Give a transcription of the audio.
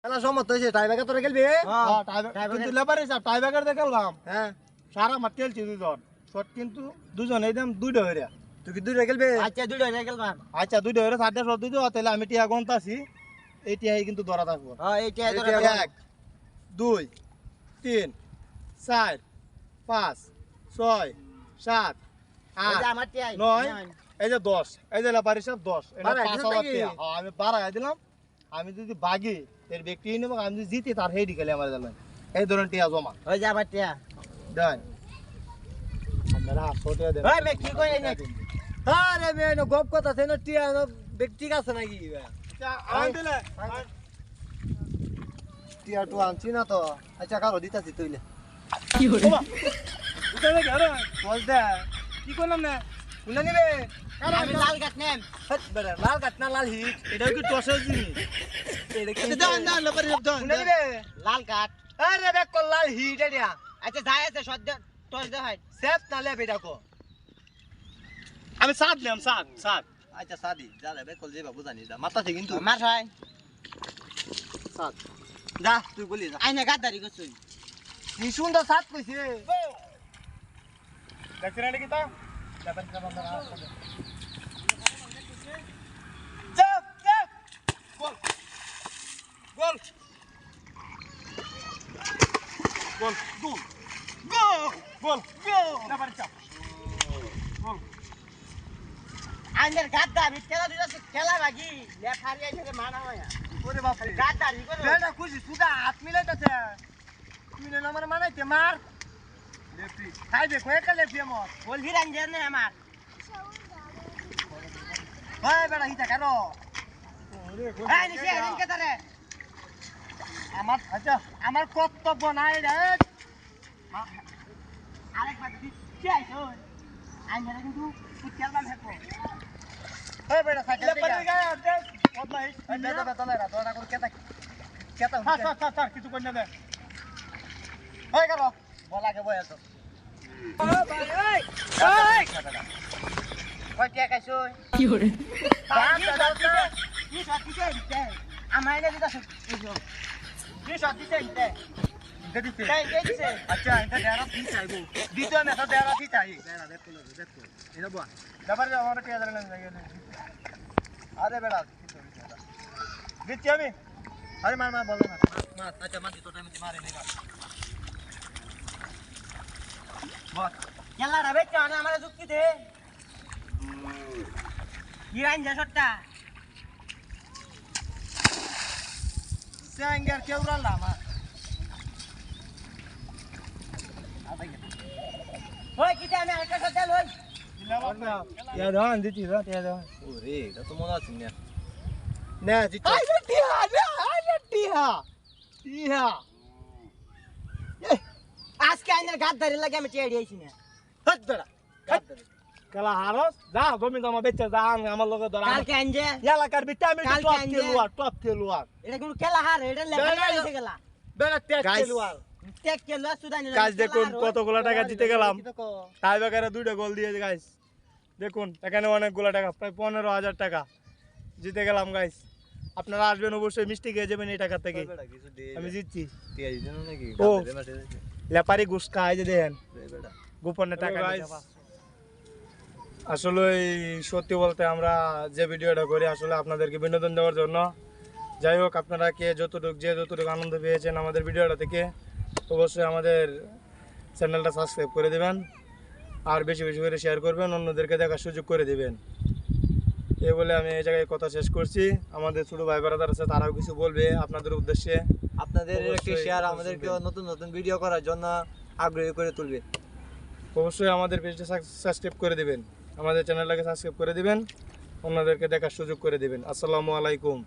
খেলা সম্মত হয়েছে টাইব্রেকার তোরা খেলবি কিন্তু লেবারে টাইব্রেকার দিয়ে খেললাম হ্যাঁ সারা মাঠ খেলছি দুজন শট কিন্তু দুজন এই দাম দুইটা হইরা তুই কি দুইটা খেলবি আচ্ছা দুইটা হয়ে খেলবাম আচ্ছা দুইটা হইরা সাতটা শট দিতে তাহলে আমি টিয়া গন্তাছি এই টিয়াই কিন্তু ধরা থাকবো হ্যাঁ এইটা এক দুই তিন চার পাঁচ ছয় সাত আট আমার টিয়াই নয় এই যে 10 এই যে লেবারে সব 10 এটা বাড়াই 5 দিছেন হাজার নাকি? টিয়া আমি বাড়াই দিলাম আমি যদি বাগি এর ব্যক্তি নেব আমি যদি জিতি তার হেডি খেলে আমার জানেন এই ধরনের টিয়া জমা ওই যে আমার টিয়া দেন আমরা ছোটিয়া দেন ওই মে কি কই না আরে মে নো গপ কথা আছে না টিয়া নো ব্যক্তি আছে নাকি আন দিলে টিয়া তো আনছি না তো আচ্ছা কারো দিতাছি তুইলে উঠে রে ঘরে বল দে কি করলাম না কোনটা নিবে আমি লাল গাট নেম হট বেটা লাল কাট না লাল হিট এটা কি টসের জিনিস এটা কি দান দান লেবারে দান কোনটা নিবে লাল গাট আরে বেক কল লাল হিট এটা আচ্ছা যাই আছে সদ্য টস দে হয় সেফ না লে বেটা কো আমি সাত নিলাম সাত আচ্ছা সাদি জালে বেক কল যেবা বুঝানি দা মাথাতে কিন্তু মার হয় সাত যা তুই বলি যা আইনা গাদ্দারি করছুই কি সুন্দর সাত কইছে দেখছেন এটা কি তা লেবারে কা বন্ধ না চাপ চাপ গোল গোল গোল গোল গোল গোল লেবারে চাপ গোল আইনের গাদ্দারি খেলা দিছস খেলা লাগি লেফারি আইছে মানা হয় ওরে বাপ রে গাদ্দারি করো বেটা খুশি সুদা হাত মিলাইতাছে মিলে না মানে মানাইতে মার লেফটি খাইবে কয়েকটা লেফটি আমার বল হিরান জানে আমার ভাই বেটা হিতা কারো এই নিছে হেদিন কে তারে আমার আচ্ছা আমার কর্তব্য নাই রে আরেকবার দি কি আইছো আইনের কিন্তু খেলবাম হেকো ওই বেটা সাইকেল লেবারে থেকে গায় দে বদমাইশ ওই বেটা বেটা তোলা তোরা কোন কেতা কেতা স্যার কিছু কই না দে ওই কারো বলাকে বয় আছো কই টিয়া খাইছো কি করে কি সব দিছে দিতে আমার এনে দিতা বুঝো কি সব দিছে দিতে দিতে তাই কে দিছে আচ্ছা এটা দেরা কি চাইবো দ্বিতীয় মেথড দেরা কি চাই দেরা দেখো দেখো এটা বল লেবারে আমার টিয়া ধরে না আরে বেটা দিচ্ছি আমি আরে মার মার বলো না মার আচ্ছা মার তো টাইমে মারে নেগা বল খেলাটা বেচ না আমার যুক্তি দে হিরান যা সট্টা স্যাঙ্গার কেউরালা মা ওই কিটা আমি একটা সট্টা লই টিয়া দান দিচ্ছি দাও টিয়া দাও ওরে এটা তো মনে আছে না না জিত আরে টিয়া টিয়া আজকে আইনের গাদ্দারি লাগে আমি টিয়া দিয়েছি না হট বেটা কালা হারস যা জমি জমা বেচে যা আমার লগে ধরা কালকে আনজে এলাকার ভিটামিন কালকে টপ খেলোয়াড় এটা কোন খেলা হার এটা লেভেল এসে গেলা বেটা টেক খেলুয়ার টেক খেলা সুদানি গাইস দেখুন কতগুলো টাকা জিতে গেলাম টাই বেকারে দুইটা গোল দিয়েছে গাইস দেখুন এখানে অনেকগুলো টাকা প্রায় 15,000 টাকা জিতে গেলাম গাইস আপনারা আসবেন অবশ্যই মিষ্টি খেয়ে যাবেন এই টাকা থেকে আমি জিতছি টিয়া দিন নাকি ও লেপারি ঘুষ খায় যে দেখেন বেটা গোপনে টাকা আসলে সত্যি বলতে আমরা যে ভিডিওটা করি আসলে আপনাদেরকে বিনোদন দেওয়ার জন্য যাই হোক আপনারা কে যতটুকু আনন্দ পেয়েছেন আমাদের ভিডিওটা থেকে অবশ্যই আমাদের চ্যানেলটা সাবস্ক্রাইব করে দেবেন আর বেশি বেশি করে শেয়ার করবেন অন্যদেরকে দেখার সুযোগ করে দেবেন এই বলে আমি এই জায়গায় কথা শেষ করছি আমাদের ছোট ভাই ব্রাদার আছে তারাও কিছু বলবে আপনাদের উদ্দেশ্যে আপনাদের একটি অবশ্যই শেয়ার অবশ্যই আমাদেরকে দেন। নতুন নতুন ভিডিও করার জন্য আগ্রহী করে তুলবে অবশ্যই আমাদের পেজটা সাবস্ক্রাইব করে দেবেন আমাদের চ্যানেলটাকে সাবস্ক্রাইব করে দেবেন অন্যদেরকে দেখার সুযোগ করে দেবেন আসসালামু আলাইকুম